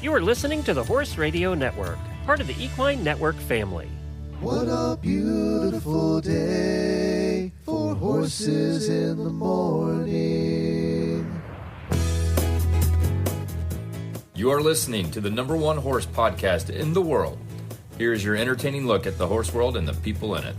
You are listening to the Horse Radio Network, part of the Equine Network family. What a beautiful day for horses in the morning. You are listening to the #1 horse podcast in the world. Here is your entertaining look at the horse world and the people in it.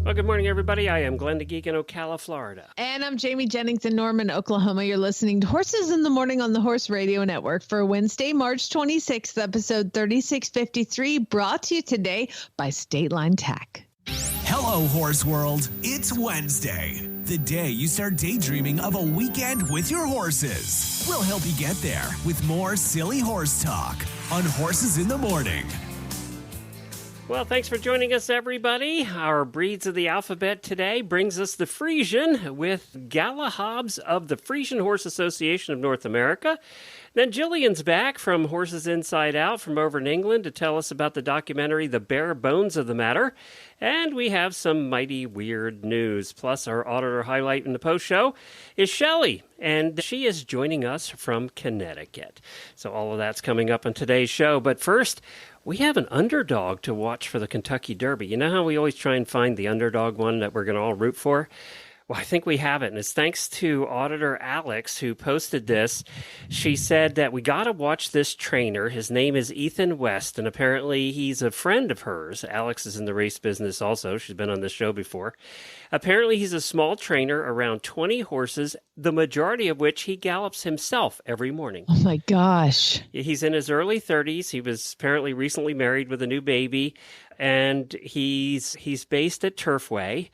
Well, good morning, everybody. I am Glenn the Geek in Ocala, Florida. And I'm Jamie Jennings in Norman, Oklahoma. You're listening to Horses in the Morning on the Horse Radio Network for Wednesday, March 26th, episode 3653, brought to you today by State Line Tack. Hello, Horse World. It's Wednesday, the day you start daydreaming of a weekend with your horses. We'll help you get there with more silly horse talk on Horses in the Morning. Well, thanks for joining us, everybody. Our breeds of the alphabet today brings us the Friesian with Gala-Hobbs of the Friesian Horse Association of North America. Then Gillian's back from Horses Inside Out from over in England to tell us about the documentary The Bare Bones of the Matter. And we have some mighty weird news. Plus, our auditor highlight in the post show is Shelley, and she is joining us from Connecticut. So all of that's coming up on today's show. But first, we have an underdog to watch for the Kentucky Derby. You know how we always try and find the underdog one that we're going to all root for? Well, I think we have it, and it's thanks to Auditor Alex, who posted this. She said that we got to watch this trainer. His name is Ethan West, and apparently he's a friend of hers. Alex is in the race business also. She's been on this show before. Apparently he's a small trainer, around 20 horses, the majority of which he gallops himself every morning. Oh, my gosh. He's in his early 30s. He was apparently recently married with a new baby, and he's based at Turfway.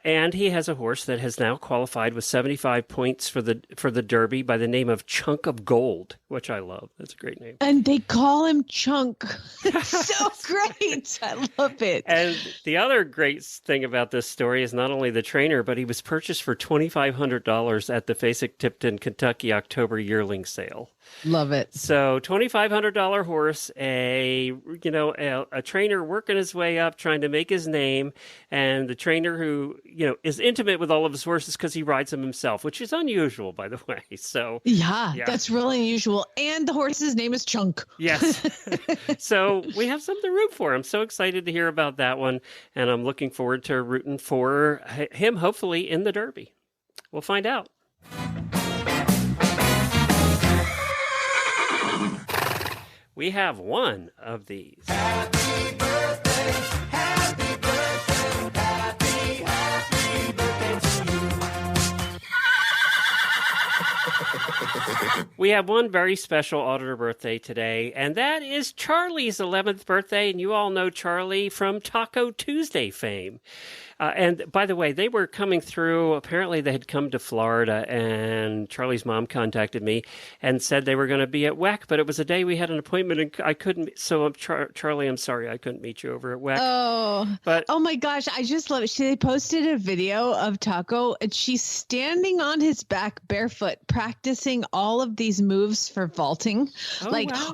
And he has a horse that has now qualified with 75 points for the Derby by the name of Chunk of Gold, which I love. That's a great name. And they call him Chunk. It's so great. I love it. And the other great thing about this story is not only the trainer, but he was purchased for $2,500 at the Fasig-Tipton, Kentucky October yearling sale. Love it. So $2,500 horse, a trainer working his way up, trying to make his name, and the trainer who, is intimate with all of his horses because he rides them himself, which is unusual, by the way. So yeah, that's really unusual. And the horse's name is Chunk. Yes. So we have something to root for. I'm so excited to hear about that one, and I'm looking forward to rooting for him, hopefully, in the Derby. We'll find out. We have one of these. Happy birthday, happy birthday, happy birthday to you. We have one very special auditor birthday today, and that is Charlie's 11th birthday, and you all know Charlie from Taco Tuesday fame. And by the way, they were coming through. Apparently, they had come to Florida, and Charlie's mom contacted me and said they were going to be at WEC, but it was a day we had an appointment, and I couldn't. So, Charlie, I'm sorry I couldn't meet you over at WEC. Oh my gosh, I just love it. They posted a video of Taco, and she's standing on his back barefoot, practicing all of these moves for vaulting,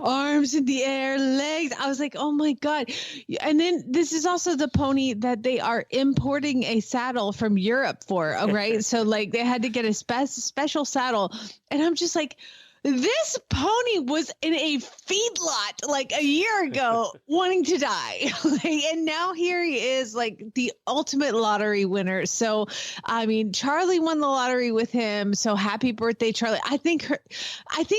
arms in the air, legs. I was like, oh my God. And then this is also the pony that they are importing a saddle from Europe for, right? So they had to get a special saddle. And I'm just like, this pony was in a feedlot a year ago wanting to die. And now here he is, the ultimate lottery winner. So, I mean, Charlie won the lottery with him. So happy birthday, Charlie. I think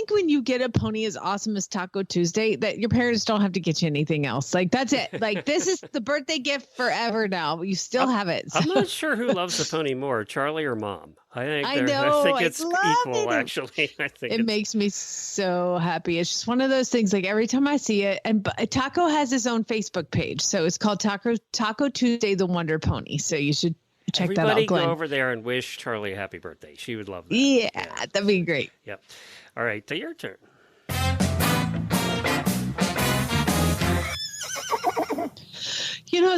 when you get a pony as awesome as Taco Tuesday, that your parents don't have to get you anything else. That's it. This is the birthday gift forever now. You still have it. I'm not sure who loves the pony more, Charlie or Mom. I think it's equal, actually. I think it makes me so happy. It's just one of those things. Every time I see it, and Taco has his own Facebook page, so it's called Taco Tuesday, the Wonder Pony. So you should check that out, Glenn. Everybody go over there and wish Charlie a happy birthday. She would love that. Yeah, that'd be great. Yep. All right, to your turn.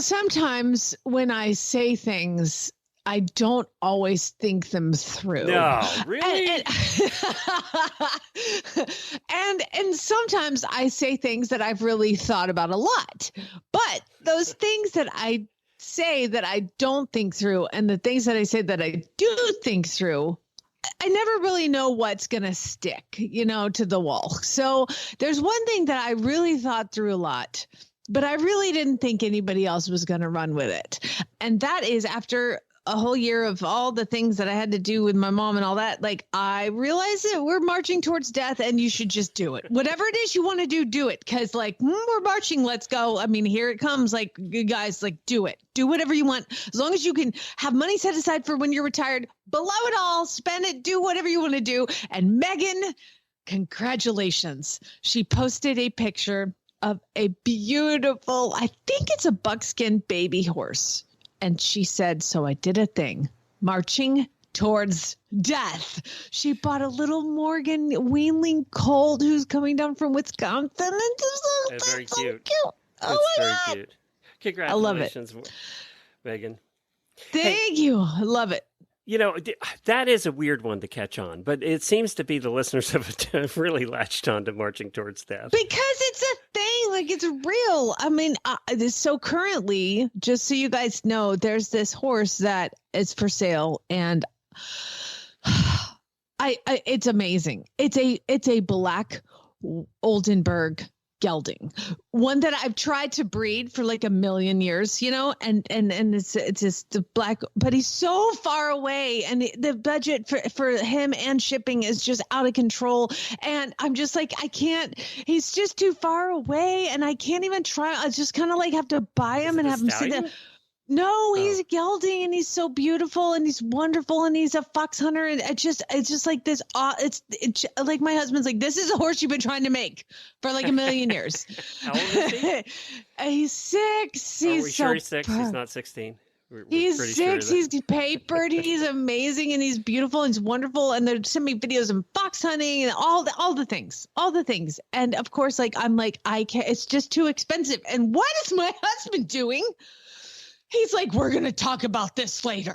Sometimes when I say things, I don't always think them through. No, really? And sometimes I say things that I've really thought about a lot. But those things that I say that I don't think through, and the things that I say that I do think through, I never really know what's going to stick, to the wall. So there's one thing that I really thought through a lot, but I really didn't think anybody else was going to run with it. And that is after a whole year of all the things that I had to do with my mom and all that, like I realized that we're marching towards death and you should just do it. Whatever it is you want to do it. Cause we're marching, let's go. I mean, here it comes. Like you guys, do it, do whatever you want. As long as you can have money set aside for when you're retired, blow it all, spend it, do whatever you want to do. And Megan, congratulations. She posted a picture of a beautiful, I think it's a buckskin baby horse. And she said, so I did a thing, marching towards death. She bought a little Morgan weanling colt who's coming down from Wisconsin. And very cute. Oh, That's very cute. Congratulations, Megan. Thank you. I love it. That is a weird one to catch on, but it seems to be the listeners have really latched on to marching towards death. Because it's a thing, it's real. I mean, so currently, just so you guys know, there's this horse that is for sale, and it's amazing. It's a black Oldenburg gelding, one that I've tried to breed for like a million years, and it's just the black, but he's so far away, and the budget for him and shipping is just out of control. And I'm just like, I can't, he's just too far away, and I can't even try. I just kind of have to buy him and have him see the. No, he's a gelding, and he's so beautiful, and he's wonderful, and he's a fox hunter, and it's just like this. It's like my husband's like, this is a horse you've been trying to make for like a million years. How old is he? He's 6. Are we sure he's 6? He's not 16. He's pretty 6. Sure He's papered. He's amazing, and he's beautiful, and he's wonderful. And they're sending me videos of fox hunting and all the things. And of course, I'm like, I can't. It's just too expensive. And what is my husband doing? He's like, we're going to talk about this later,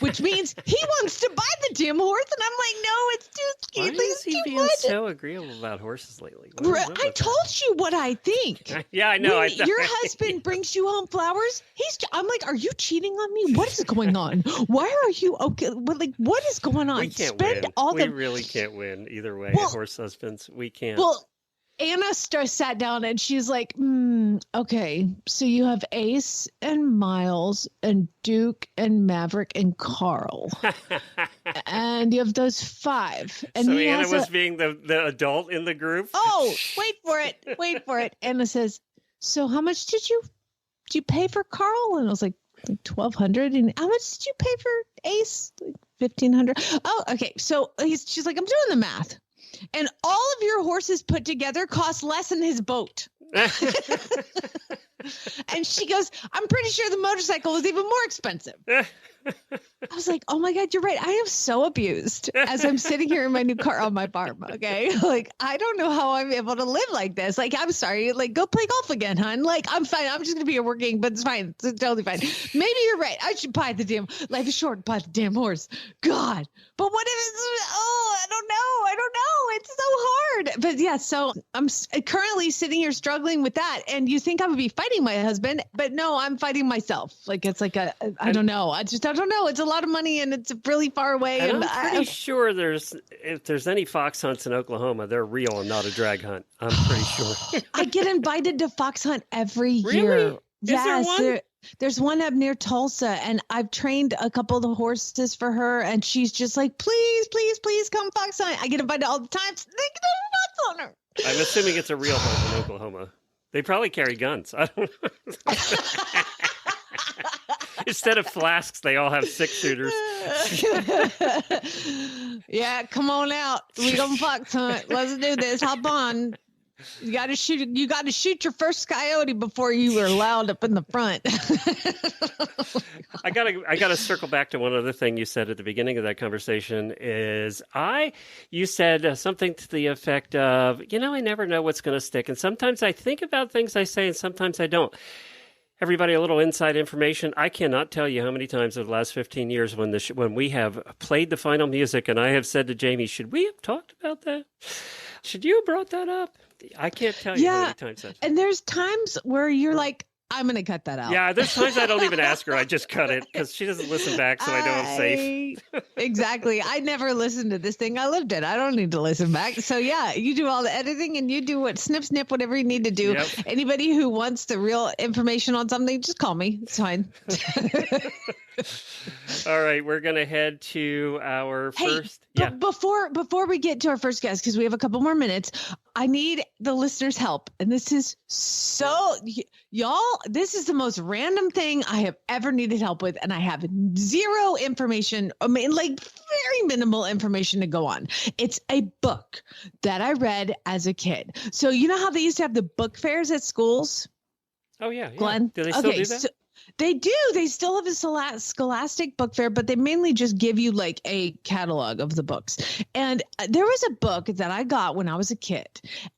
which means he wants to buy the damn horse. And I'm like, no, it's too Why is he being so agreeable about horses lately? I told you what I think. Yeah, I know. Your husband brings you home flowers. I'm like, are you cheating on me? What is going on? Why are you okay? What is going on? We can't win. We really can't win either way. Horse husbands, we can't. Well, Anna sat down and she's like, okay, so you have Ace and Miles and Duke and Maverick and Carl. And you have those 5. And so Anna was being the adult in the group? Oh, wait for it. Anna says, so how much did you pay for Carl? And I was like $1,200. And how much did you pay for Ace? Like $1,500. Oh, okay. So she's like, I'm doing the math. And all of your horses put together cost less than his boat. And she goes, I'm pretty sure the motorcycle was even more expensive. I was like, oh my God, you're right. I am so abused as I'm sitting here in my new car on my farm. Okay. I don't know how I'm able to live like this. I'm sorry. Go play golf again, hon. I'm fine. I'm just going to be here working, but it's fine. It's totally fine. Maybe you're right. I should buy the damn, life is short, buy the damn horse. God. But what if it's, I don't know. It's so hard. But yeah, so I'm currently sitting here struggling with that. And you think I would be fighting my husband, but no, I'm fighting myself. It's like I don't know. I don't know. It's a lot of money and it's really far away. And I'm pretty sure if there's any fox hunts in Oklahoma, they're real and not a drag hunt. I'm pretty sure. I get invited to fox hunt every year. Really? Yes, Is there one? There's one up near Tulsa, and I've trained a couple of the horses for her, and she's just like, please come fox hunt. I get invited all the time. They get nuts on her. I'm assuming it's a real hunt in Oklahoma. They probably carry guns. I don't know. Instead of flasks, they all have 6-shooters. Yeah, come on out. We gonna fox hunt. Let's do this. Hop on. You got to shoot your first coyote before you are allowed up in the front. I gotta circle back to one other thing you said at the beginning of that conversation. You said something to the effect of, I never know what's going to stick, and sometimes I think about things I say, and sometimes I don't. Everybody, a little inside information. I cannot tell you how many times over the last 15 years when we have played the final music, and I have said to Jamie, should we have talked about that? Should you have brought that up? I can't tell you how many times that's. And there's times where you're like, I'm going to cut that out. Yeah, there's times I don't even ask her. I just cut it because she doesn't listen back, so I know I'm safe. Exactly. I never listened to this thing. I lived it. I don't need to listen back. So yeah, you do all the editing and you do what snip, whatever you need to do. Yep. Anybody who wants the real information on something, just call me. It's fine. All right, we're going to head to our first. Yeah. Before we get to our first guest, because we have a couple more minutes, I need the listeners' help. And this is y'all, this is the most random thing I have ever needed help with. And I have zero information. I mean, like very minimal information to go on. It's a book that I read as a kid. So you know how they used to have the book fairs at schools? Oh, yeah. Glenn? Do they still do that? So, they do. They still have a scholastic book fair, but they mainly just give you like a catalog of the books. And there was a book that I got when I was a kid.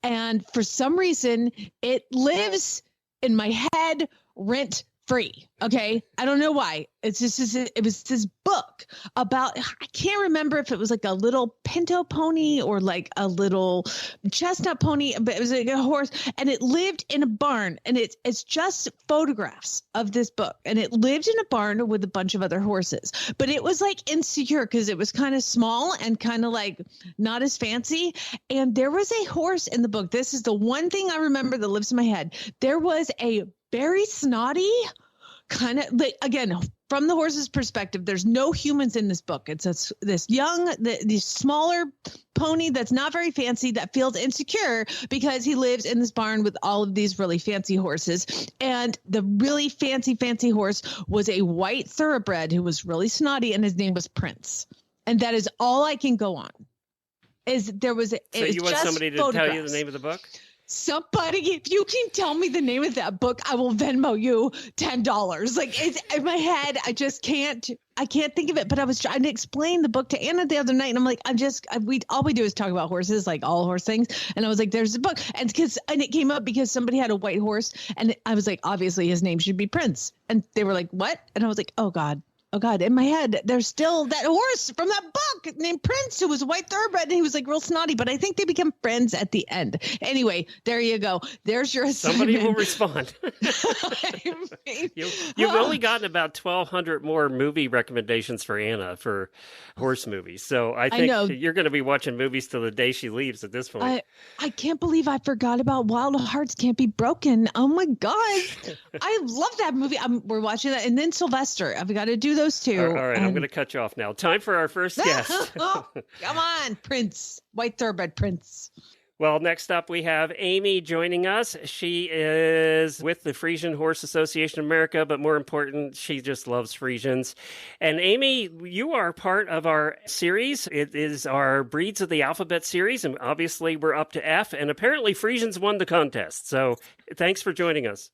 And for some reason, it lives in my head rent free. Okay. I don't know why. It's just, it was this book about, I can't remember if it was like a little pinto pony or like a little chestnut pony, but it was like a horse and it lived in a barn and it's just photographs of this book. And it lived in a barn with a bunch of other horses, but it was like insecure because it was kind of small and kind of like not as fancy. And there was a horse in the book. This is the one thing I remember that lives in my head. There was a very snotty kind of like, again, from the horse's perspective, there's no humans in this book. It's this smaller pony that's not very fancy that feels insecure because he lives in this barn with all of these really fancy horses. And the really fancy horse was a white thoroughbred who was really snotty, and his name was Prince. And that is all I can go on. So you want somebody to tell you the name of the book? Somebody, if you can tell me the name of that book, I will Venmo you $10. Like it's in my head. I can't think of it, but I was trying to explain the book to Anna the other night. And I'm like, all we do is talk about horses, like all horse things. And I was like, there's a book. And it came up because somebody had a white horse. And I was like, obviously his name should be Prince. And they were like, what? And I was like, oh God, in my head, there's still that horse from that book named Prince who was a white thoroughbred and he was like real snotty, but I think they become friends at the end. Anyway, there you go. There's your assignment. Somebody will respond. You've only gotten about 1,200 more movie recommendations for Anna for horse movies. So I think you're going to be watching movies till the day she leaves at this point. I can't believe I forgot about Wild Hearts Can't Be Broken. Oh my God. I love that movie. We're watching that. And then Sylvester. I've got to do those two. All right, I'm going to cut you off now. Time for our first guest. Come on, Prince. White thoroughbred Prince. Well, next up we have Amy joining us. She is with the Friesian Horse Association of America, but more important, she just loves Friesians. And Amy, you are part of our series. It is our Breeds of the Alphabet series, and obviously we're up to F, and apparently Friesians won the contest. So thanks for joining us.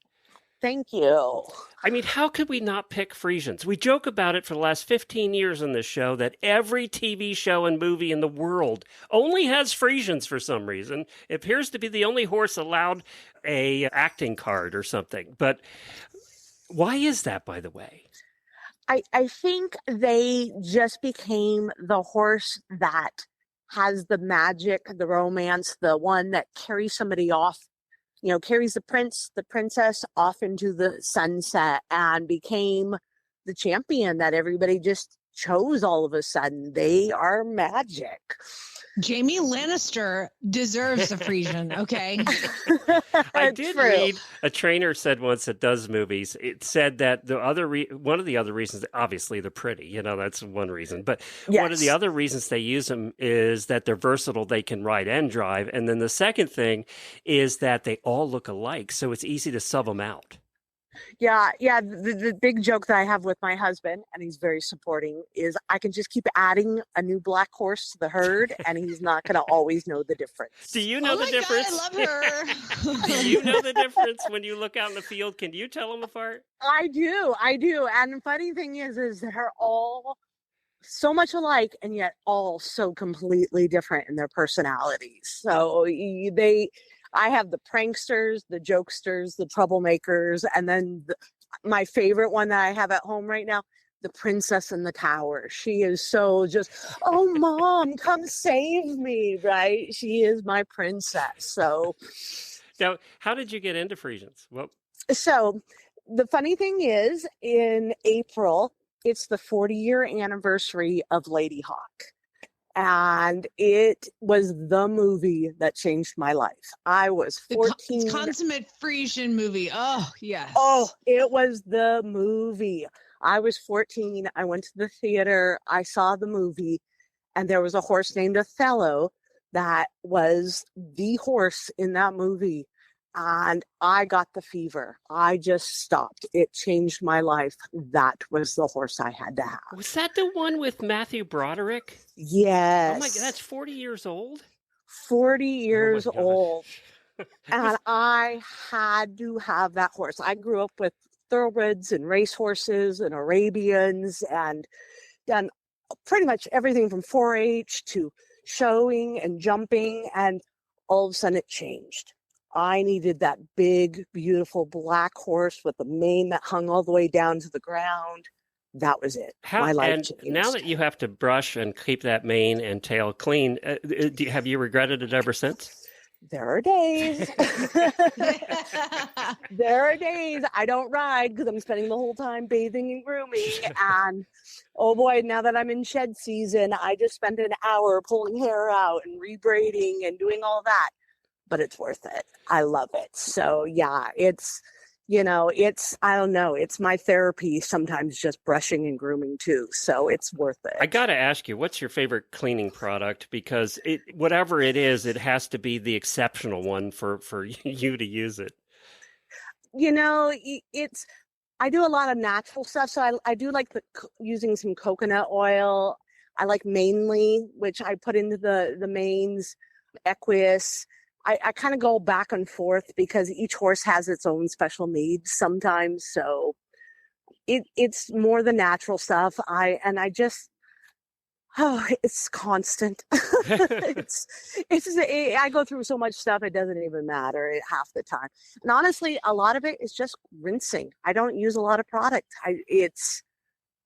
Thank you. I mean, how could we not pick Friesians? We joke about it for the last 15 years on this show that every TV show and movie in the world only has Friesians for some reason. It appears to be the only horse allowed a acting card or something. But why is that, by the way? I think they just became the horse that has the magic, the romance, the one that carries somebody off. Carries the prince, the princess off into the sunset and became the champion that everybody just chose all of a sudden. They are magic. Jamie Lannister deserves a Friesian, okay? I did read, a trainer said once that does movies, it said that one of the other reasons, obviously they're pretty, that's one reason, but yes. One of the other reasons they use them is that they're versatile, they can ride and drive, and then the second thing is that they all look alike, so it's easy to sub them out. Yeah. The big joke that I have with my husband, and he's very supporting, is I can just keep adding a new black horse to the herd, and he's not going to always know the difference. Do you know the difference? God, I love her. Do you know the difference when you look out in the field? Can you tell them apart? I do. And the funny thing is they're all so much alike, and yet all so completely different in their personalities. So I have the pranksters, the jokesters, the troublemakers, and then my favorite one that I have at home right now, the princess in the tower. She is so just, oh, Mom, come save me, right? She is my princess. So now, how did you get into Friesians? Well, So the funny thing is, in April, it's the 40-year anniversary of Lady Hawk. And it was the movie that changed my life. I was 14. The consummate Friesian movie. Oh, yes. Oh, it was the movie. I was 14. I went to the theater. I saw the movie. And there was a horse named Othello that was the horse in that movie. And I got the fever. I just stopped. It changed my life. That was the horse I had to have. Was that the one with Matthew Broderick? Yes. Oh my God, that's 40 years old? 40 years old. gosh. And I had to have that horse. I grew up with thoroughbreds and racehorses and Arabians and done pretty much everything from 4-H to showing and jumping. And all of a sudden it changed. I needed that big, beautiful black horse with the mane that hung all the way down to the ground. That was it. My life changed. Now that you have to brush and keep that mane and tail clean, have you regretted it ever since? There are days. There are days I don't ride because I'm spending the whole time bathing and grooming. And oh boy, now that I'm in shed season, I just spend an hour pulling hair out and rebraiding and doing all that. But it's worth it. I love it. So yeah, it's, I don't know. It's my therapy sometimes, just brushing and grooming too. So it's worth it. I got to ask you, what's your favorite cleaning product? Because whatever it is, it has to be the exceptional one for you to use it. I do a lot of natural stuff. So I do like using some coconut oil. I like mainly, which I put into the manes, Equus. I kind of go back and forth because each horse has its own special needs sometimes. So it's more the natural stuff. It's constant. I go through so much stuff, it doesn't even matter half the time. And honestly, a lot of it is just rinsing. I don't use a lot of product. It's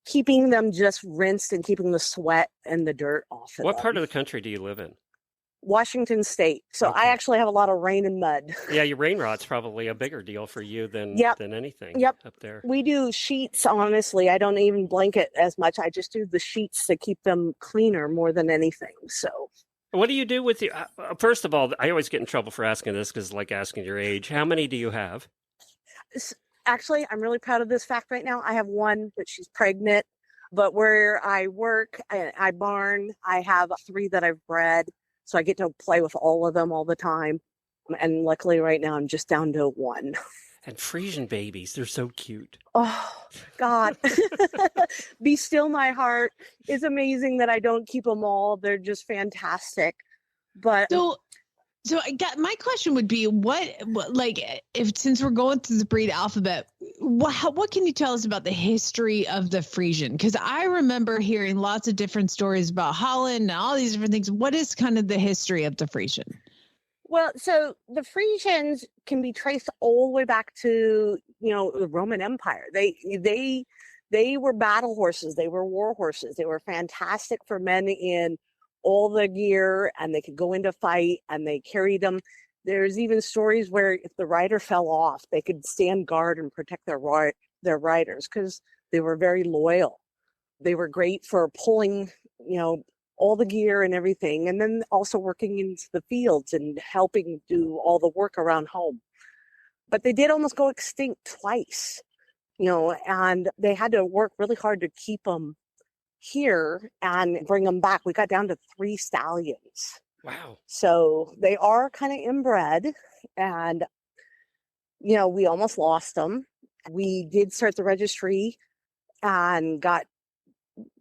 keeping them just rinsed and keeping the sweat and the dirt off of What them. part of the country do you live in? Washington State. So Okay. I actually have a lot of rain and mud. Yeah, your rain rod's probably a bigger deal for you than anything Yep. up there. We do sheets, honestly. I don't even blanket as much. I just do the sheets to keep them cleaner more than anything. So What do you do with your, first of all, I always get in trouble for asking this because it's like asking your age. How many do you have? actually, I'm really proud of this fact right now. I have one, but she's pregnant. But where I work, I barn, I have 3 that I've bred. So I get to play with all of them all the time. And luckily right now I'm just down to 1. And Friesian babies, they're so cute. Oh, God. Be still my heart. It's amazing that I don't keep them all. They're just fantastic. But So my question would be, since we're going through the breed alphabet, what can you tell us about the history of the Friesian? Because I remember hearing lots of different stories about Holland and all these different things. What is kind of the history of the Friesian? Well, so the Freisians can be traced all the way back to, the Roman Empire. They were battle horses. They were war horses. They were fantastic for men in all the gear, and they could go into fight, and they carried them. There's even stories where if the rider fell off, they could stand guard and protect their riders because they were very loyal. They were great for pulling, all the gear and everything, and then also working into the fields and helping do all the work around home. But they did almost go extinct twice, and they had to work really hard to keep them here and bring them back. We got down to 3 stallions. Wow. So they are kind of inbred, and, we almost lost them. We did start the registry and got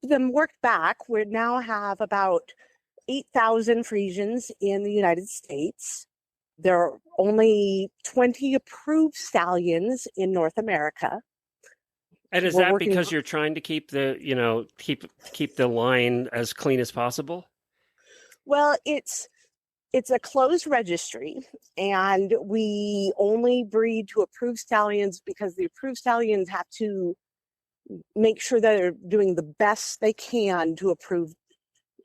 them worked back. We now have about 8,000 Friesians in the United States. There are only 20 approved stallions in North America. And is that because you're trying to keep the, keep the line as clean as possible? Well, it's a closed registry, and we only breed to approved stallions because the approved stallions have to make sure that they're doing the best they can to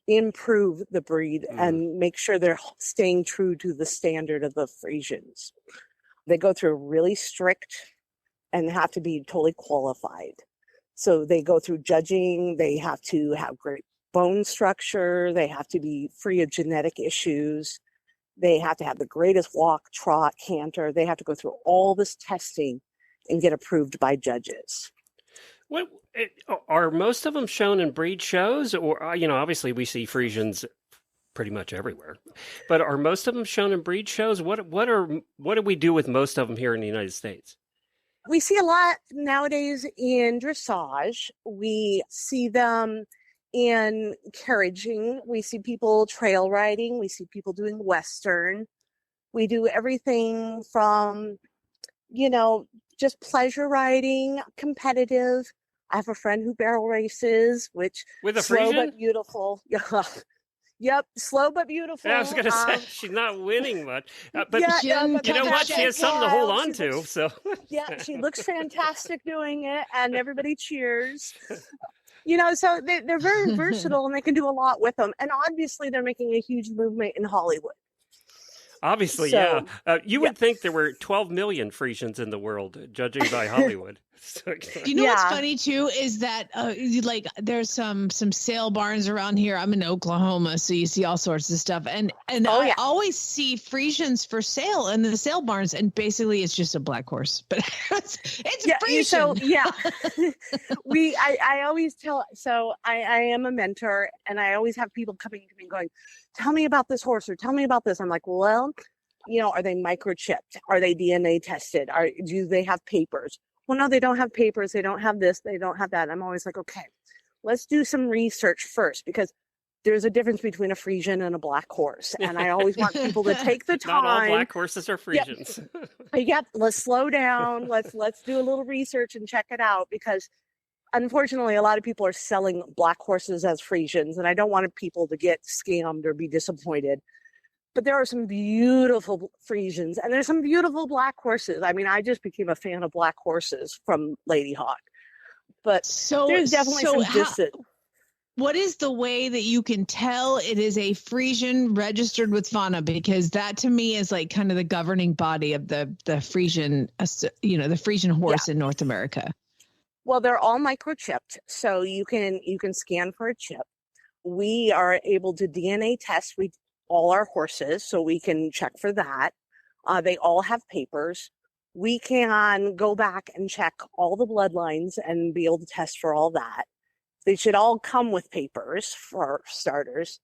improve the breed and make sure they're staying true to the standard of the Friesians. They go through a really strict and have to be totally qualified. So they go through judging. They have to have great bone structure. They have to be free of genetic issues. They have to have the greatest walk, trot, canter. They have to go through all this testing and get approved by judges. What are most of them shown in breed shows, or obviously we see Friesians pretty much everywhere, but are most of them shown in breed shows? What do we do with most of them here in the United States? We see a lot nowadays in dressage. We see them in carriaging. We see people trail riding. We see people doing Western. We do everything from, just pleasure riding, competitive. I have a friend who barrel races, which with a slow Friesian? but beautiful. Yep, slow but beautiful. I was going to say she's not winning much, but yeah, you know what? She has something to hold on to. So yeah, she looks fantastic doing it, and everybody cheers. So they're very versatile, and they can do a lot with them. And obviously, they're making a huge movement in Hollywood. Obviously, So, yeah. You would think there were 12 million Friesians in the world, judging by Hollywood. You know what's Yeah. funny too is that there's some sale barns around here. I'm in Oklahoma, so you see all sorts of stuff, and Oh, I yeah. always see Friesians for sale in the sale barns, and basically it's just a black horse, but it's Friesian. So yeah, I always tell. So I am a mentor, and I always have people coming to me going, "Tell me about this horse," or "Tell me about this." I'm like, well, are they microchipped? Are they DNA tested? Do they have papers? Well, no, they don't have papers. They don't have this. They don't have that. I'm always like, okay, let's do some research first, because there's a difference between a Friesian and a black horse. And I always want people to take the time. Not all black horses are Friesians. Yep, let's slow down. Let's do a little research and check it out, because unfortunately, a lot of people are selling black horses as Friesians, and I don't want people to get scammed or be disappointed. But there are some beautiful Friesians, and there's some beautiful black horses. I mean, I just became a fan of black horses from Lady Hawk. But there's definitely some distance. What is the way that you can tell it is a Friesian registered with fauna? Because that to me is like kind of the governing body of the Friesian, the Friesian horse in North America. Well, they're all microchipped, so you can scan for a chip. We are able to DNA test all our horses, so we can check for that. They all have papers. We can go back and check all the bloodlines and be able to test for all that. They should all come with papers for starters.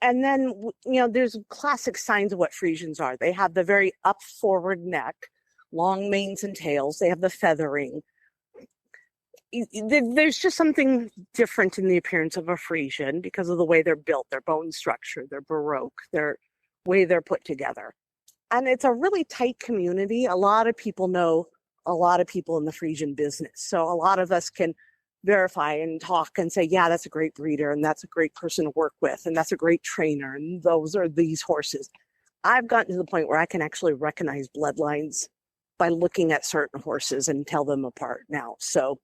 And then, there's classic signs of what Friesians are. They have the very up forward neck, long manes and tails. They have the feathering. There's just something different in the appearance of a Friesian because of the way they're built, their bone structure, their baroque, their way they're put together. And it's a really tight community. A lot of people know a lot of people in the Friesian business. So a lot of us can verify and talk and say, yeah, that's a great breeder, and that's a great person to work with, and that's a great trainer, and those are these horses. I've gotten to the point where I can actually recognize bloodlines by looking at certain horses and tell them apart now. So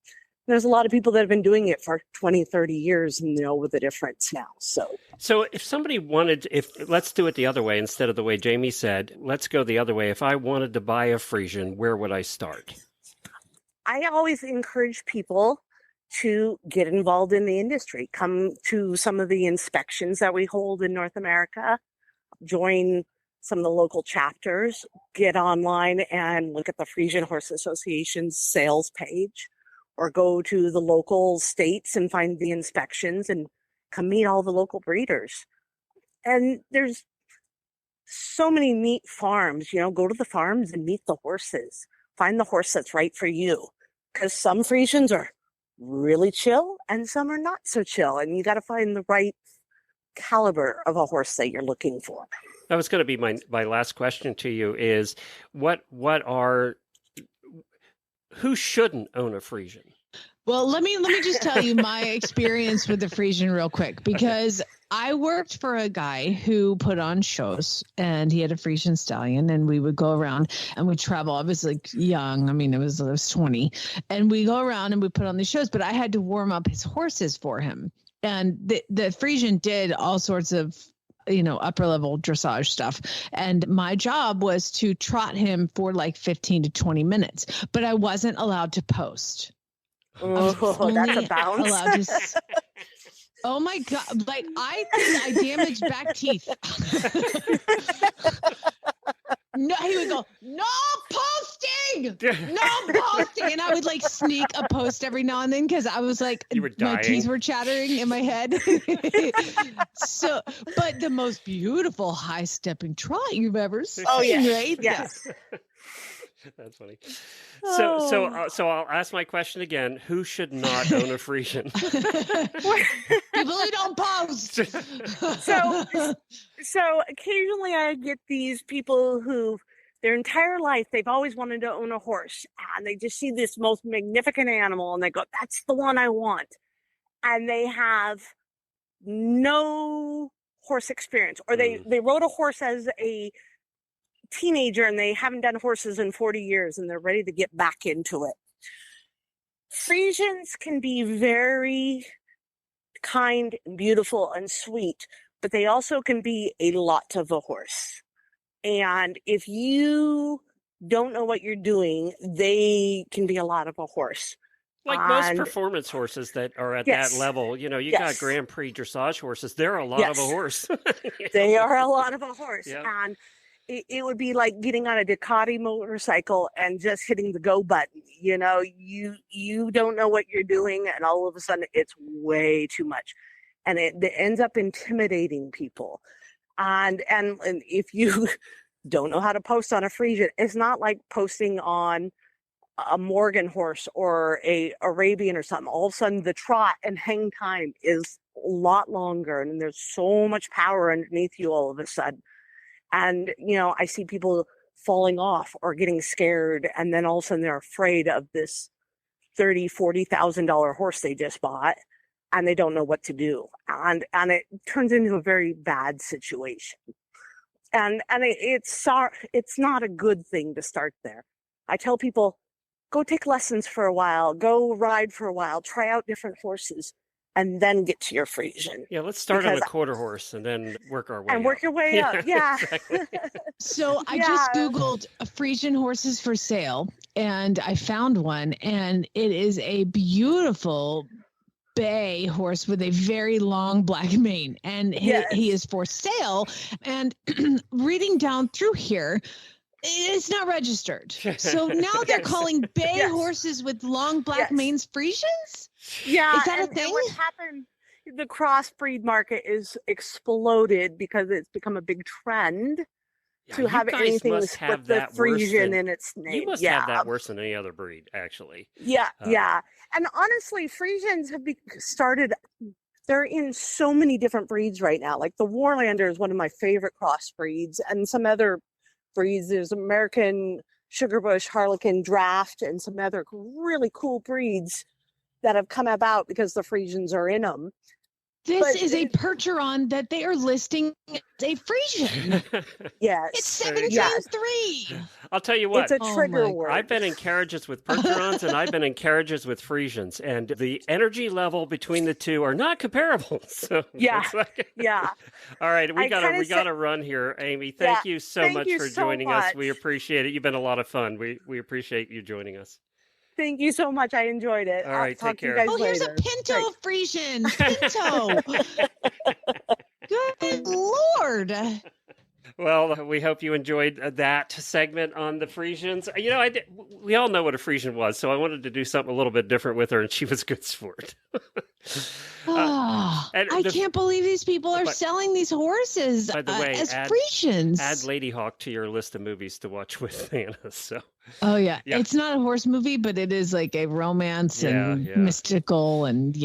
there's a lot of people that have been doing it for 20, 30 years and know the difference now. So if somebody wanted, let's do it the other way instead of the way Jamie said, let's go the other way. If I wanted to buy a Friesian, where would I start? I always encourage people to get involved in the industry. Come to some of the inspections that we hold in North America, join some of the local chapters, get online and look at the Friesian Horse Association's sales page, or go to the local states and find the inspections and come meet all the local breeders. And there's so many neat farms, go to the farms and meet the horses. Find the horse that's right for you. Because some Friesians are really chill and some are not so chill. And you got to find the right caliber of a horse that you're looking for. That was going to be my last question to you is who shouldn't own a Friesian? Well, let me just tell you my experience with the Friesian real quick, because I worked for a guy who put on shows, and he had a Friesian stallion, and we would go around and we'd travel. I was like young. I mean, I was 20, and we go around and we put on these shows, but I had to warm up his horses for him. And the Friesian did all sorts of upper level dressage stuff. And my job was to trot him for like 15 to 20 minutes, but I wasn't allowed to post. Oh, that's a bounce. Allowed to oh my God. Like I think I damaged back teeth. No, he would go, no posting, no posting. And I would like sneak a post every now and then because I was like, my teeth were chattering in my head. So, but the most beautiful high stepping trot you've ever seen. Oh, yeah. Right? Yes. That's funny. So I'll ask my question again. Who should not own a Friesian? People who don't post. So occasionally I get these people who their entire life, they've always wanted to own a horse, and they just see this most magnificent animal and they go, that's the one I want. And they have no horse experience, or they rode a horse as a teenager and they haven't done horses in 40 years and they're ready to get back into it. Friesians can be very kind and beautiful and sweet, but they also can be a lot of a horse. And if you don't know what you're doing, they can be a lot of a horse. Like most performance horses that are at that level, you got Grand Prix dressage horses. They're a lot of a horse. They are a lot of a horse. Yeah. And it would be like getting on a Ducati motorcycle and just hitting the go button. You don't know what you're doing, and all of a sudden it's way too much. And it ends up intimidating people. And if you don't know how to post on a Friesian, it's not like posting on a Morgan horse or a Arabian or something. All of a sudden the trot and hang time is a lot longer, and there's so much power underneath you all of a sudden. And, I see people falling off or getting scared, and then all of a sudden they're afraid of this $30,000, $40,000 horse they just bought, and they don't know what to do. And it turns into a very bad situation. And it's not a good thing to start there. I tell people, go take lessons for a while, go ride for a while, try out different horses, and then get to your Friesian. Yeah, let's start on a quarter horse and then work our way up. And work your way up, yeah. Exactly. So I just Googled Friesian horses for sale, and I found one, and it is a beautiful bay horse with a very long black mane, and he is for sale. And reading down through here, it's not registered. So now they're calling bay horses with long black manes Friesians? Yeah. Is that a thing? And what happened, the crossbreed market is exploded because it's become a big trend to have anything with the Friesian in its name. You must have that worse than any other breed, actually. Yeah. And honestly, Friesians have started, they're in so many different breeds right now. Like the Warlander is one of my favorite crossbreeds, and some other breeds. There's American Sugarbush, Harlequin Draft, and some other really cool breeds that have come about because the Friesians are in them. This is a Percheron that they are listing as a Friesian. Yes. It's 17.3. I'll tell you what. It's a trigger word. I've been in carriages with Percherons and I've been in carriages with Friesians, and the energy level between the two are not comparable. So yeah. All right, we gotta run here, Amy. Thank you so much for joining us. We appreciate it. You've been a lot of fun. We appreciate you joining us. Thank you so much. I enjoyed it. All right, take care. You guys here's later. A Pinto Friesian. Pinto. Good Lord. Well, we hope you enjoyed that segment on the Friesians. We all know what a Friesian was, so I wanted to do something a little bit different with her, and she was good sport. I can't believe these people are selling these horses by the way, as Friesians. Add Lady Hawk to your list of movies to watch with Anna. So. Oh, yeah. It's not a horse movie, but it is like a romance and mystical and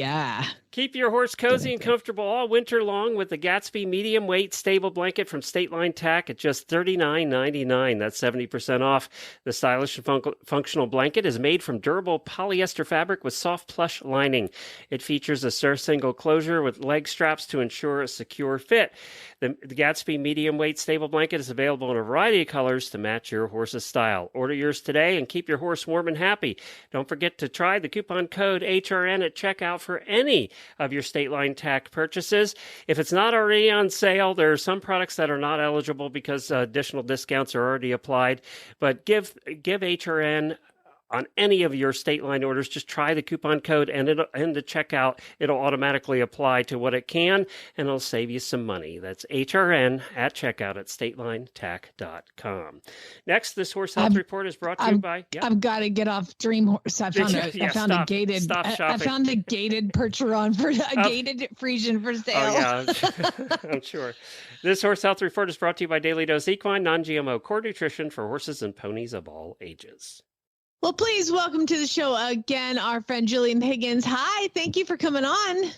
Keep your horse cozy and comfortable all winter long with the Gatsby medium weight stable blanket from State Line Tack at just $39.99. That's 70% off. The stylish and functional blanket is made from durable polyester fabric with soft plush lining. It features a single closure with leg straps to ensure a secure fit. The Gatsby medium weight stable blanket is available in a variety of colors to match your horse's style. Order yours today and keep your horse warm and happy. Don't forget to try the coupon code HRN at checkout for any of your State Line Tack purchases. If it's not already on sale, there are some products that are not eligible because additional discounts are already applied. But give HRN on any of your State Line orders. Just try the coupon code, and the checkout, it'll automatically apply to what it can, and it'll save you some money. That's HRN at checkout at statelinetack.com. Next, this horse health report is brought to you by. Yeah. I've got to get off Dream Horse. I found a gated. I found a gated Percheron for a gated Friesian for sale. Oh yeah, I'm sure. This horse health report is brought to you by Daily Dose Equine, non-GMO core nutrition for horses and ponies of all ages. Well, please welcome to the show again, our friend Gillian Higgins. Hi, thank you for coming on.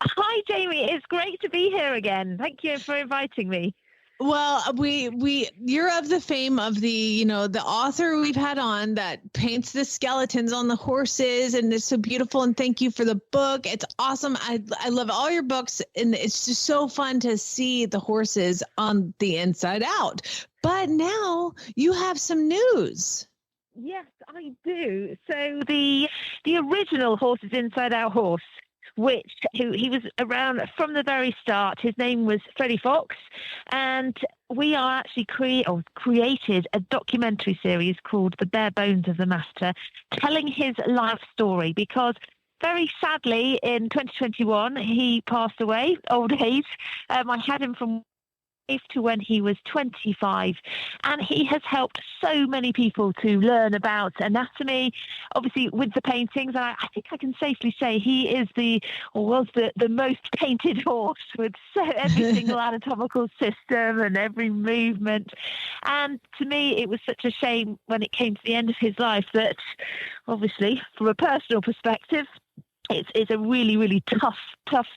Hi, Jamie. It's great to be here again. Thank you for inviting me. Well, you're of the fame of the author we've had on that paints the skeletons on the horses, and it's so beautiful. And thank you for the book. It's awesome. I love all your books, and it's just so fun to see the horses on the inside out. But now you have some news. Yes, I do. So the original Horses Inside Out horse, he was around from the very start. His name was Freddie Fox, and we are actually created a documentary series called The Bare Bones of the Master, telling his life story, because very sadly in 2021 he passed away, old age. I had him from to when he was 25, and he has helped so many people to learn about anatomy, obviously with the paintings. And I think I can safely say he was the most painted horse, with every single anatomical system and every movement. And to me, it was such a shame when it came to the end of his life that, obviously, from a personal perspective, it's a really, really tough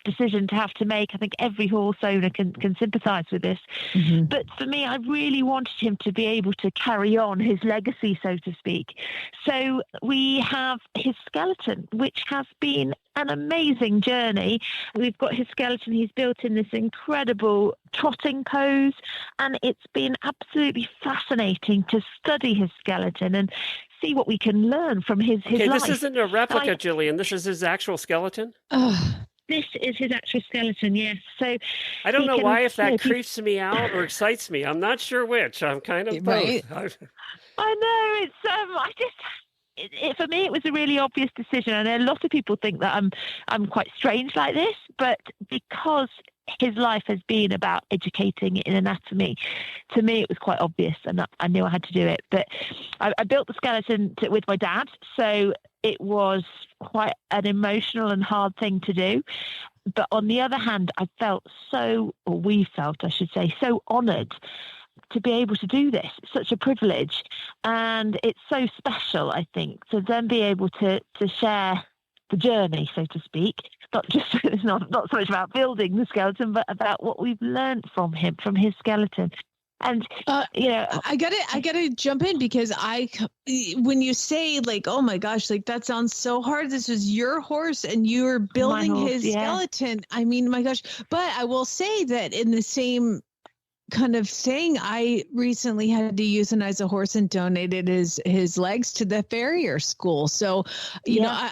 decision to have to make. I think every horse owner can sympathise with this. Mm-hmm. But for me, I really wanted him to be able to carry on his legacy, so to speak. So we have his skeleton, which has been an amazing journey. We've got his skeleton. He's built in this incredible trotting pose, and it's been absolutely fascinating to study his skeleton and see what we can learn from his life. This isn't a replica, Gillian. This is his actual skeleton? This is his actual skeleton, yes. So I don't know why, if that creeps me out or excites me. I'm not sure which. I'm kind of both. I know. For me, it was a really obvious decision. I know a lot of people think that I'm quite strange like this, but because his life has been about educating in anatomy, to me it was quite obvious, and I knew I had to do it. But I built the skeleton with my dad, so it was quite an emotional and hard thing to do. But on the other hand, we felt, I should say, so honoured to be able to do this. It's such a privilege, and it's so special, I think, to then be able to share the journey, so to speak. It's not so much about building the skeleton, but about what we've learned from his skeleton. And I gotta jump in, because when you say, like, oh my gosh, like that sounds so hard. This was your horse and you were building his skeleton. I mean, my gosh. But I will say that in the same kind of thing, I recently had to euthanize a horse and donated his legs to the farrier school. So, you know,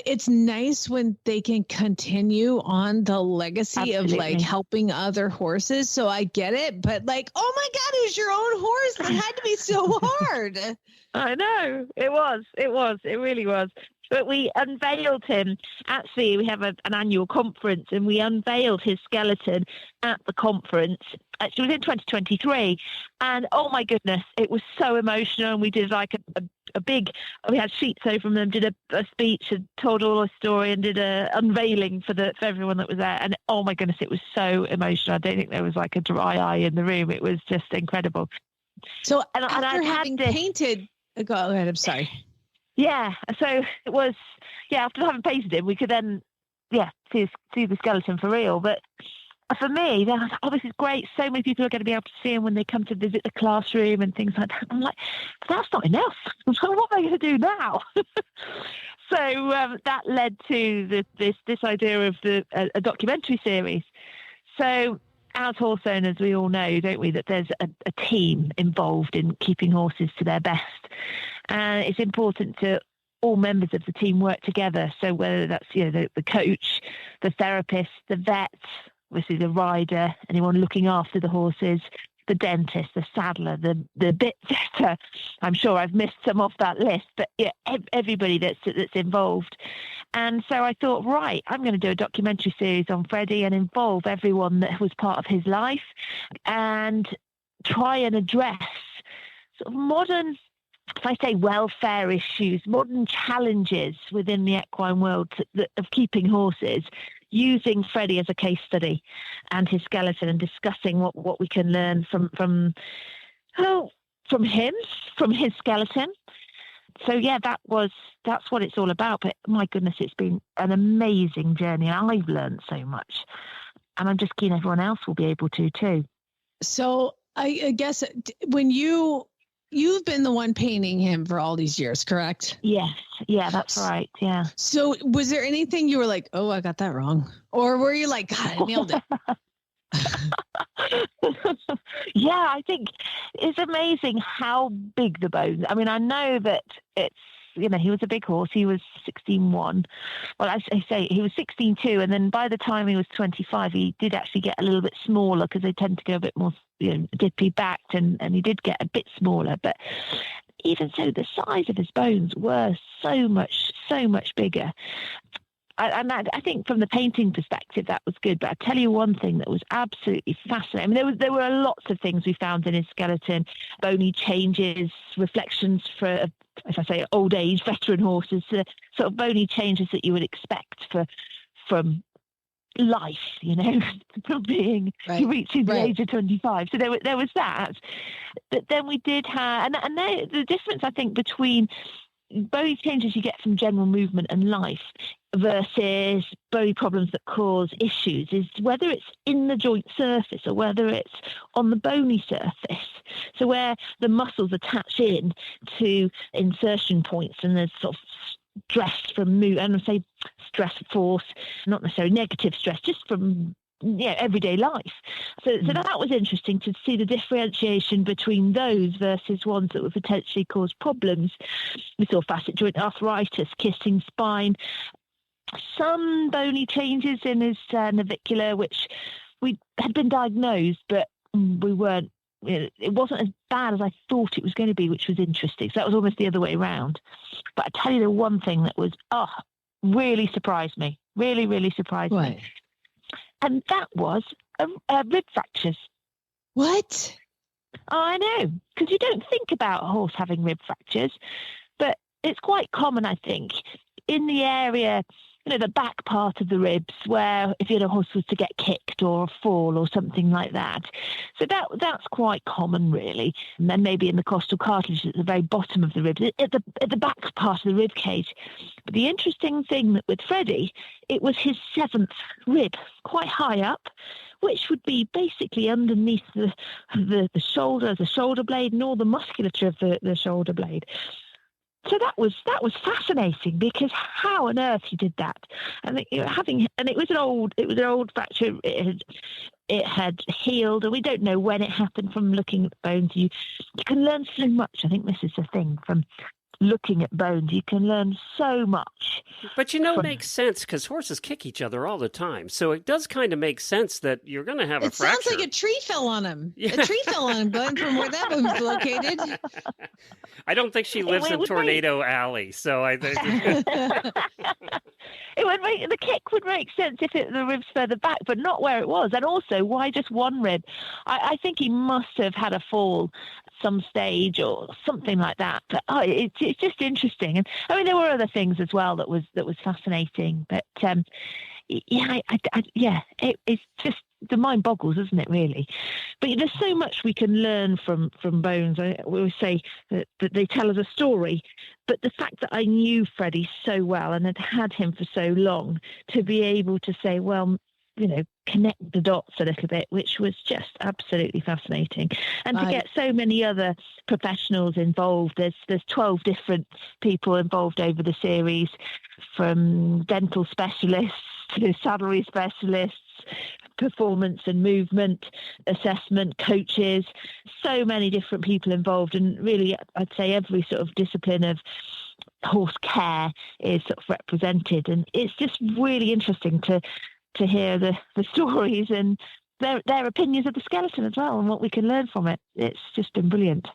it's nice when they can continue on the legacy of like helping other horses. So I get it, but like, oh my God, it was your own horse. That had to be so hard. I know. It really was. But we unveiled him. Actually, we have an annual conference, and we unveiled his skeleton at the conference. Actually, it was in 2023. And oh my goodness, it was so emotional. And we did like we had sheets over them, did a speech and told all our story, and did a unveiling for everyone that was there. And oh my goodness, it was so emotional. I don't think there was like a dry eye in the room. It was just incredible. So after having painted, go ahead, I'm sorry. Yeah, so it was, after having painted him, we could then, see the skeleton for real. But for me, they're like, oh, this is great. So many people are going to be able to see him when they come to visit the classroom and things like that. I'm like, that's not enough. So what am I going to do now? So that led to this idea of a documentary series. So as horse owners, we all know, don't we, that there's a team involved in keeping horses to their best. And it's important to all members of the team work together. So whether that's, the coach, the therapist, the vet, obviously the rider, anyone looking after the horses, the dentist, the saddler, the bit setter. I'm sure I've missed some off that list, but everybody that's involved. And so I thought, right, I'm going to do a documentary series on Freddie and involve everyone that was part of his life and try and address sort of modern, if I say welfare issues, modern challenges within the equine world of keeping horses, using Freddie as a case study and his skeleton, and discussing what we can learn from him, from his skeleton. So yeah, that's what it's all about. But my goodness, it's been an amazing journey. I've learned so much, and I'm just keen everyone else will be able to too. So I guess when you've been the one painting him for all these years, correct? Yes. Yeah, that's right. Yeah. So was there anything you were like, oh, I got that wrong? Or were you like, God, I nailed it? Yeah, I think it's amazing how big the bones. I mean, I know that it's, he was a big horse. He was 16.1. Well, I say he was 16.2. And then by the time he was 25, he did actually get a little bit smaller because they tend to go a bit more, dippy backed, and he did get a bit smaller. But even so, the size of his bones were so much bigger. I think from the painting perspective, that was good. But I tell you one thing that was absolutely fascinating. I mean, there were lots of things we found in his skeleton: bony changes, reflections for, if I say old age, veteran horses, sort of bony changes that you would expect from life, from being reaching the age of 25. So there was that. But then we did have, and the difference, I think, between bony changes you get from general movement and life versus bony problems that cause issues is whether it's in the joint surface or whether it's on the bony surface. So where the muscles attach in to insertion points, and there's sort of stress from and I say stress force, not necessarily negative stress, just from everyday life. So that was interesting to see the differentiation between those versus ones that would potentially cause problems. We saw facet joint arthritis, kissing spine, some bony changes in his navicular, which we had been diagnosed, but we weren't. It wasn't as bad as I thought it was going to be, which was interesting. So that was almost the other way around. But I tell you the one thing that was really surprised me, really surprised me. And that was rib fractures. What? I know, because you don't think about a horse having rib fractures, but it's quite common, I think, in the area, the back part of the ribs, where if a horse was to get kicked or fall or something like that. So that's quite common, really. And then maybe in the costal cartilage at the very bottom of the ribs, at the back part of the rib cage. But the interesting thing that with Freddie, it was his 7th rib, quite high up, which would be basically underneath the shoulder, the shoulder blade, and all the musculature of the shoulder blade. So that was fascinating, because how on earth he did that? And it was an old fracture. It had healed, and we don't know when it happened. From looking at the bones, you can learn so much. I think this is the thing, from looking at bones, you can learn so much. But it makes sense, because horses kick each other all the time. So it does kind of make sense that you're going to have a fracture. It sounds like a tree fell on him. Yeah. A tree fell on him, going from where that one's located. I don't think she lives in Tornado Alley, so I think the kick would make sense if the rib's further back, but not where it was. And also, why just one rib? I think he must have had a fall some stage or something like that. But it's just interesting. And I mean, there were other things as well that was fascinating. But it's just, the mind boggles, isn't it, really? But there's so much we can learn from bones. We always say that they tell us a story, but the fact that I knew Freddie so well and had him for so long, to be able to say, well, connect the dots a little bit, which was just absolutely fascinating. And to get so many other professionals involved. There's 12 different people involved over the series, from dental specialists to saddlery specialists, performance and movement assessment coaches, so many different people involved. And really, I'd say every sort of discipline of horse care is sort of represented. And it's just really interesting to hear the stories and their opinions of the skeleton as well and what we can learn from it. It's just been brilliant.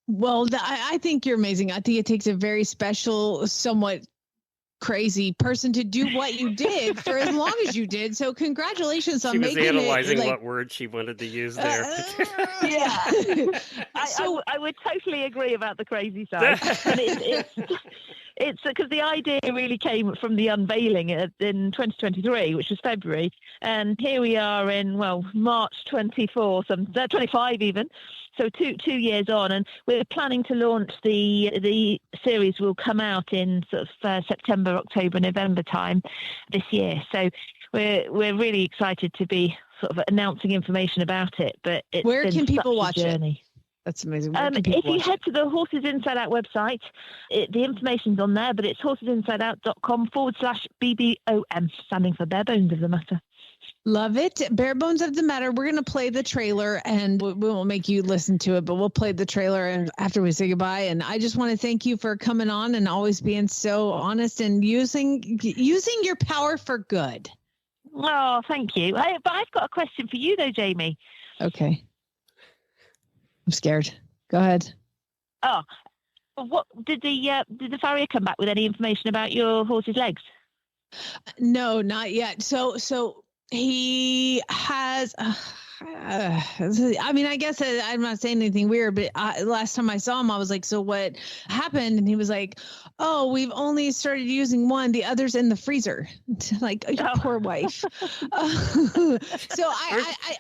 Well, I think you're amazing. I think it takes a very special, somewhat crazy person to do what you did for as long as you did. So congratulations on making it. She was analyzing what word she wanted to use there. Yeah. I would totally agree about the crazy side. And it's because the idea really came from the unveiling in 2023, which was February. And here we are in, March 24, 25 even. So two years on, and we're planning to launch the series will come out in sort of September, October, November time this year. So we're really excited to be sort of announcing information about it. But it's where can people watch it? That's amazing. If you head to the Horses Inside Out website, the information's on there, but it's horsesinsideout.com/BBOM, standing for Bare Bones of the Matter. Love it. Bare Bones of the Matter. We're going to play the trailer, and we won't make you listen to it, but we'll play the trailer and after we say goodbye. And I just want to thank you for coming on and always being so honest and using your power for good. Oh, thank you. But I've got a question for you though, Jamie. Okay. I'm scared. Go ahead. Oh, what did the farrier come back with any information about your horse's legs? No, not yet. So he has. I mean, I guess I'm not saying anything weird, but last time I saw him, I was like, "So what happened?" And he was like, "Oh, we've only started using one. The other's in the freezer." Like, your poor wife. So I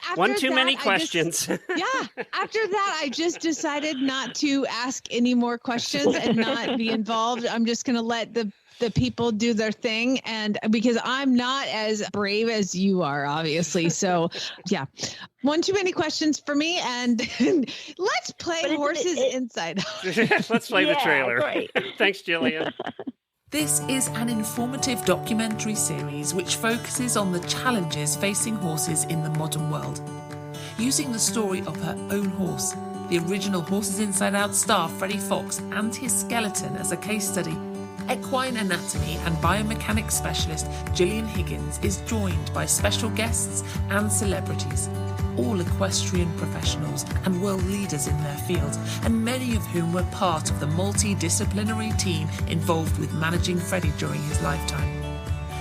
after one too that, many questions. After that, I just decided not to ask any more questions and not be involved. I'm just going to let the people do their thing, and because I'm not as brave as you are, obviously. So yeah, one too many questions for me, and let's play Horses Inside Out. Let's play the trailer. Great. Thanks, Gillian. This is an informative documentary series which focuses on the challenges facing horses in the modern world. Using the story of her own horse, the original Horses Inside Out star Freddie Fox, and his skeleton as a case study, equine anatomy and biomechanics specialist Gillian Higgins is joined by special guests and celebrities, all equestrian professionals and world leaders in their field, and many of whom were part of the multidisciplinary team involved with managing Freddie during his lifetime.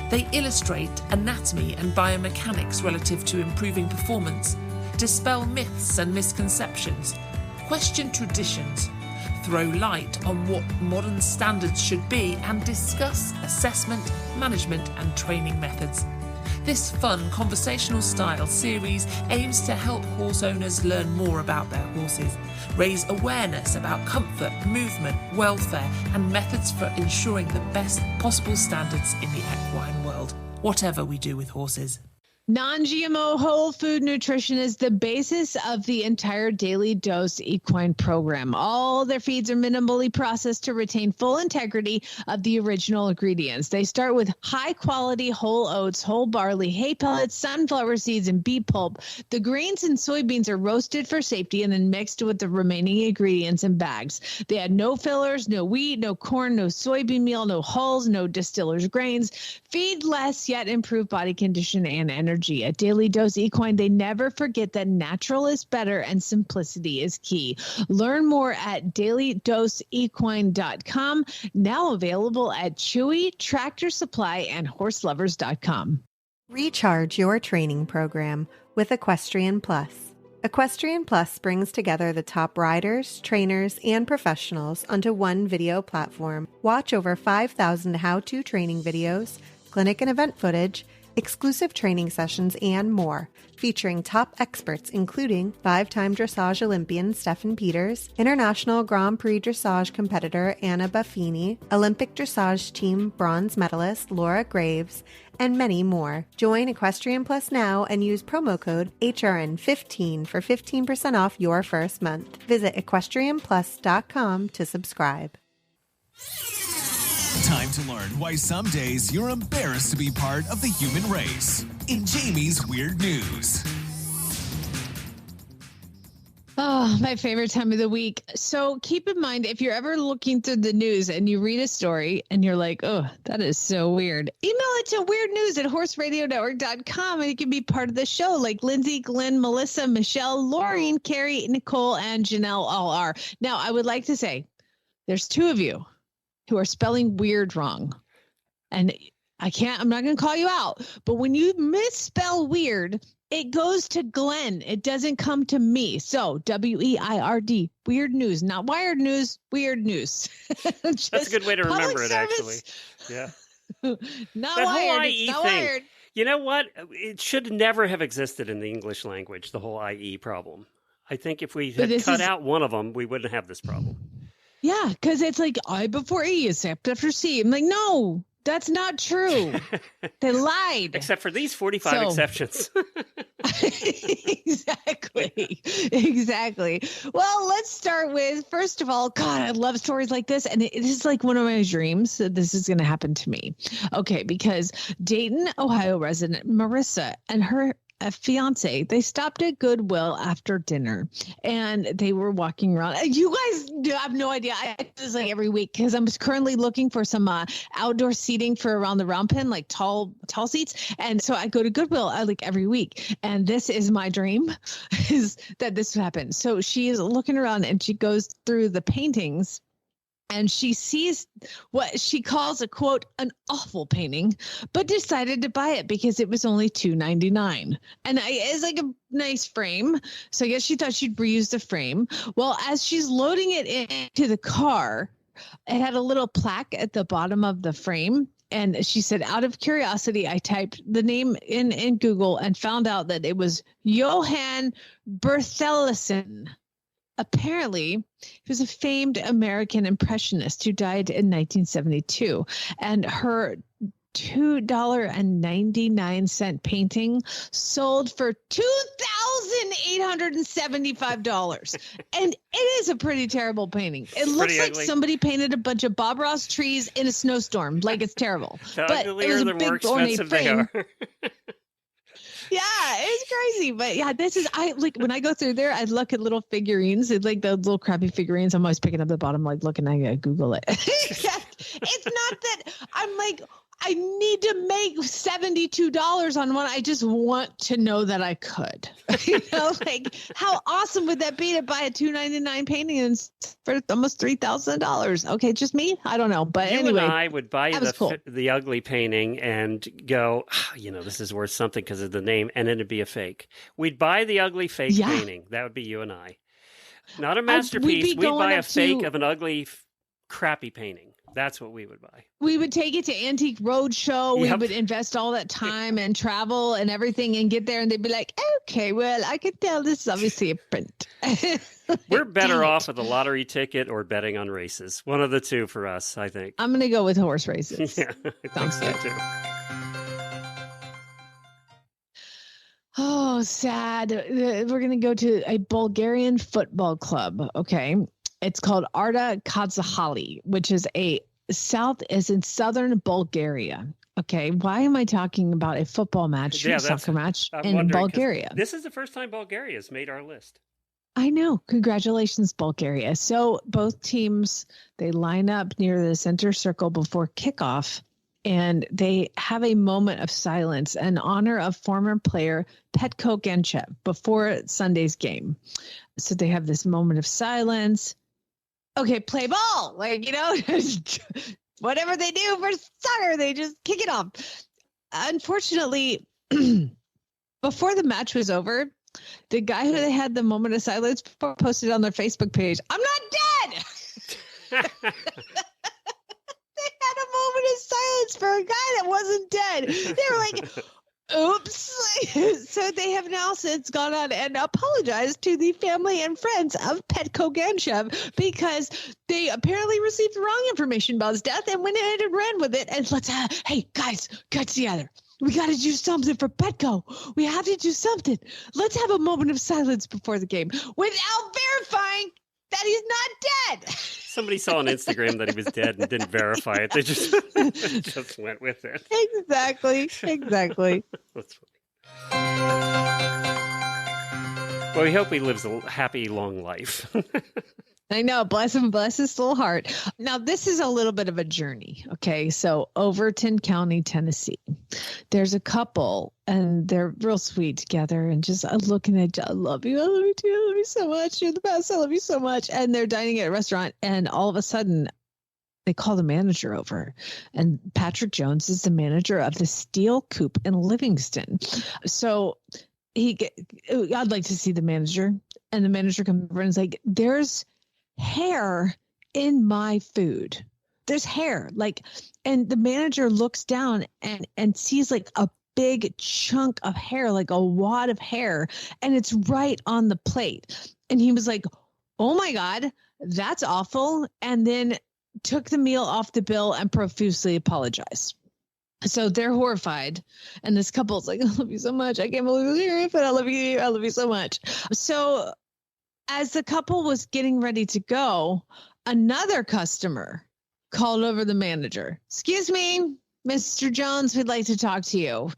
They illustrate anatomy and biomechanics relative to improving performance, dispel myths and misconceptions, question traditions, throw light on what modern standards should be, and discuss assessment, management and training methods. This fun conversational style series aims to help horse owners learn more about their horses, raise awareness about comfort, movement, welfare and methods for ensuring the best possible standards in the equine world, whatever we do with horses. Non-GMO whole food nutrition is the basis of the entire Daily Dose Equine program. All their feeds are minimally processed to retain full integrity of the original ingredients. They start with high-quality whole oats, whole barley, hay pellets, sunflower seeds, and beet pulp. The grains and soybeans are roasted for safety and then mixed with the remaining ingredients in bags. They add no fillers, no wheat, no corn, no soybean meal, no hulls, no distillers' grains. Feed less, yet improve body condition and energy. At Daily Dose Equine, they never forget that natural is better and simplicity is key. Learn more at dailydoseequine.com, now available at Chewy, Tractor Supply, and horselovers.com. Recharge your training program with Equestrian Plus. Equestrian Plus brings together the top riders, trainers, and professionals onto one video platform. Watch over 5,000 how-to training videos, clinic and event footage, exclusive training sessions, and more, featuring top experts including 5-time dressage Olympian Stefan Peters, International Grand Prix dressage competitor Anna Buffini, Olympic dressage team bronze medalist Laura Graves, and many more. Join Equestrian Plus now and use promo code HRN15 for 15% off your first month. Visit equestrianplus.com to subscribe. Time to learn why some days you're embarrassed to be part of the human race. In Jamie's Weird News. Oh, my favorite time of the week. So keep in mind, if you're ever looking through the news and you read a story and you're like, oh, that is so weird, email it to weirdnews@horseradionetwork.com and you can be part of the show like Lindsay, Glenn, Melissa, Michelle, Laureen, Carrie, Nicole, and Janelle all are. Now, I would like to say there's two of you who are spelling weird wrong. And I'm not going to call you out, but when you misspell weird, it goes to Glenn. It doesn't come to me. So WEIRD, weird news, not wired news, weird news. That's a good way to remember it, actually. Yeah. Not that wired. whole It's IE not thing. wired. You know what? It should never have existed in the English language, the whole IE problem. I think if we had cut out one of them, we wouldn't have this problem. Yeah, because it's like I before E, except after C. I'm like, no. That's not true. They lied. Except for these 45 exceptions. Exactly. Well, let's start with, first of all, God, I love stories like this. And it is like one of my dreams that this is going to happen to me. Okay, because Dayton, Ohio resident Marissa and her fiance, they stopped at Goodwill after dinner and they were walking around. You guys have no idea. I do this like every week because I'm currently looking for some outdoor seating for around the round pen, like tall seats. And so I go to Goodwill like every week. And this is my dream is that this would happen. So she is looking around and she goes through the paintings. And she sees what she calls a, quote, an awful painting, but decided to buy it because it was only $2.99. And it's like a nice frame. So I guess she thought she'd reuse the frame. Well, as she's loading it into the car, it had a little plaque at the bottom of the frame. And she said, out of curiosity, I typed the name in Google and found out that it was Johann Berthelissen. Apparently, he was a famed American impressionist who died in 1972. And her $2.99 painting sold for $2,875. And it is a pretty terrible painting. It looks like ugly. Somebody painted a bunch of Bob Ross trees in a snowstorm. Like it's terrible. But it was a big ornate frame. Yeah, it's crazy. But yeah, I like when I go through there, I look at little figurines. It's like the little crappy figurines. I'm always picking up the bottom, like looking, I Google it. It's not that I'm like, I need to make $72 on one. I just want to know that I could. Like how awesome would that be to buy a $2.99 painting for almost $3,000? Okay, just me? I don't know. But you anyway, and I would buy cool. the ugly painting and go, this is worth something because of the name, and then it'd be a fake. We'd buy the ugly fake painting. That would be you and I. Not a masterpiece. We'd buy a fake of an ugly, crappy painting. That's what we would buy. We would take it to Antique Roadshow. Yep. We would invest all that time and travel and everything and get there. And they'd be like, okay, well, I can tell this is obviously a print. We're better off with a lottery ticket or betting on races. One of the two for us, I think. I'm going to go with horse races. Yeah, I think so too. Oh, sad. We're going to go to a Bulgarian football club. Okay. It's called Arda Kazahali, which is in southern Bulgaria. Okay. Why am I talking about a football match, soccer match in Bulgaria? This is the first time Bulgaria has made our list. I know. Congratulations, Bulgaria. So both teams, they line up near the center circle before kickoff, and they have a moment of silence in honor of former player Petko Genchev before Sunday's game. So they have this moment of silence. Okay, play ball. Whatever they do for soccer, they just kick it off. Unfortunately, before the match was over, the guy who they had the moment of silence before posted on their Facebook page, "I'm not dead." They had a moment of silence for a guy that wasn't dead. They were like, oops. So they have now since gone on and apologized to the family and friends of Petko Genchev because they apparently received the wrong information about his death and went ahead and ran with it. And hey, guys, get together. We got to do something for Petko. We have to do something. Let's have a moment of silence before the game without verifying that he's not dead. Somebody saw on Instagram that he was dead and didn't verify it. They just went with it. Exactly. That's funny. Well, we hope he lives a happy, long life. I know. Bless him, bless his little heart. Now, this is a little bit of a journey. Okay. So Overton County, Tennessee, there's a couple and they're real sweet together and just looking at, I love you. I love you too. I love you so much. You're the best. I love you so much. And they're dining at a restaurant and all of a sudden they call the manager over, and Patrick Jones is the manager of the Steel Coop in Livingston. So I'd like to see the manager, and the manager comes over and is like, there's hair in my food. There's hair, and the manager looks down and sees like a big chunk of hair, like a wad of hair, and it's right on the plate. And he was like, oh my God, that's awful. And then took the meal off the bill and profusely apologized. So they're horrified. And this couple's like, I love you so much. I can't believe it, but I love you. I love you so much. So as the couple was getting ready to go, another customer called over the manager. Excuse me, Mr. Jones, we'd like to talk to you.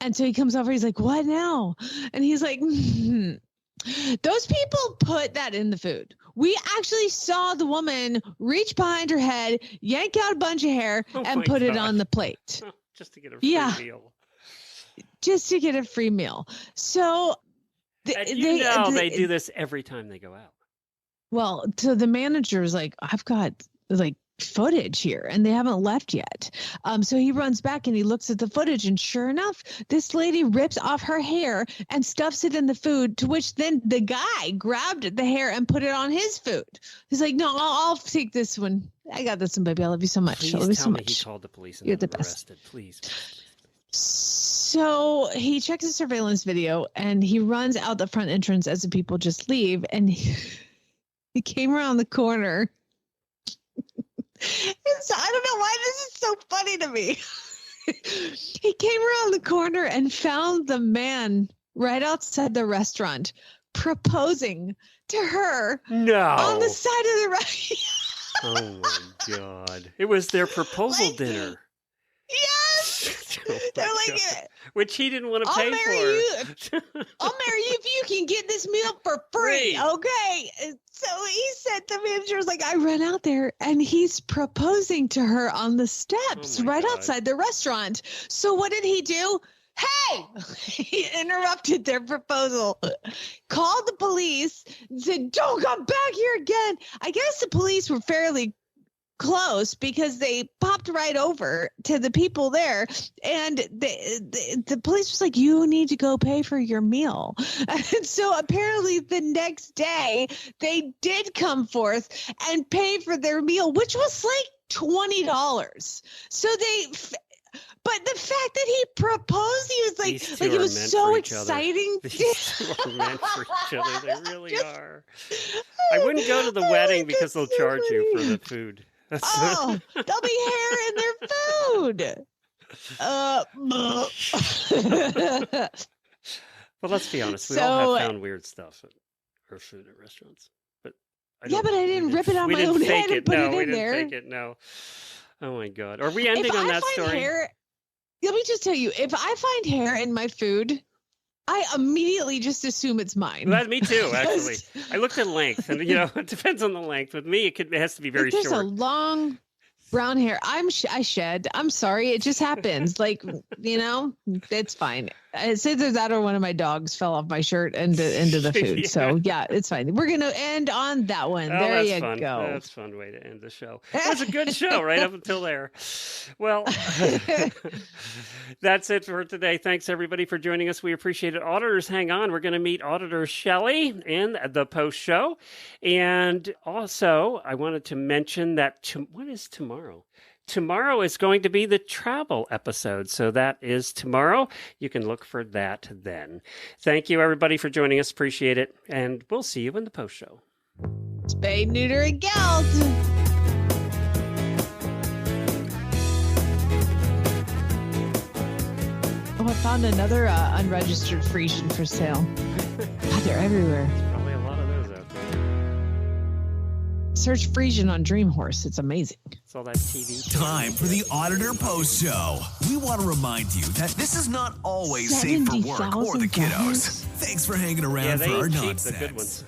And so he comes over. He's like, what now? And he's like, those people put that in the food. We actually saw the woman reach behind her head, yank out a bunch of hair, and put it on the plate. Just to get a free meal. Just to get a free meal. So they do this every time they go out. Well, so the manager's like, I've got footage here and they haven't left yet. So he runs back and he looks at the footage, and sure enough, this lady rips off her hair and stuffs it in the food, to which then the guy grabbed the hair and put it on his food. He's like, no, I'll take this one. I got this one, baby. I love you so much. Please I love you tell so me much. He called the police and You're the best. Arrested. Please. So he checks the surveillance video and he runs out the front entrance as the people just leave, and he came around the corner. So I don't know why this is so funny to me. He came around the corner and found the man right outside the restaurant proposing to her on the side of the restaurant. Oh my God. It was their proposal dinner. Yes. Oh They're like, God. Which he didn't want to pay for. I'll marry you if you can get this meal for free. Okay. So he said, the manager was like, I ran out there and he's proposing to her on the steps right outside the restaurant. So what did he do? Hey, he interrupted their proposal, called the police, said, don't come back here again. I guess the police were fairly close because they popped right over to the people there, and the police was like, you need to go pay for your meal. And so apparently the next day they did come forth and pay for their meal, which was like $20. So but the fact that he proposed, he was like it was so exciting. These two are meant for each other. They really are. I wouldn't go to the wedding because they'll charge you for the food. Oh, there'll be hair in their food. But let's be honest, we all have found weird stuff or food at restaurants. But I didn't rip it on my own head and put it in there. We didn't fake it. No. Oh my God. Are we ending on that story? Let me just tell you, if I find hair in my food, I immediately just assume it's mine. Well, me too, actually. I looked at length, and it depends on the length. With me, it has to be very short. There's a long brown hair. I shed. I'm sorry. It just happens. It's fine. It's either that or one of my dogs fell off my shirt into the food. Yeah. So yeah, it's fine. We're going to end on that one. Oh, there you fun. go. That's a fun way to end the show. It was a good show right up until there. Well, that's it for today. Thanks everybody for joining us. We appreciate it. Auditors, hang on. We're going to meet Auditor Shelley in the post show. And also, I wanted to mention that what is tomorrow? Tomorrow is going to be the travel episode. So that is tomorrow. You can look for that then. Thank you, everybody, for joining us. Appreciate it. And we'll see you in the post show. Spay, neuter, and geld. Oh, I found another unregistered Friesian for sale. God, they're everywhere. Probably a lot of those out there. Search Friesian on Dream Horse. It's amazing. It's all that TV. Time for the Auditor Post Show. We want to remind you that this is not always safe for work or the kiddos. Thanks for hanging around Yeah, for they our ain't cheap, nonsense. the good ones.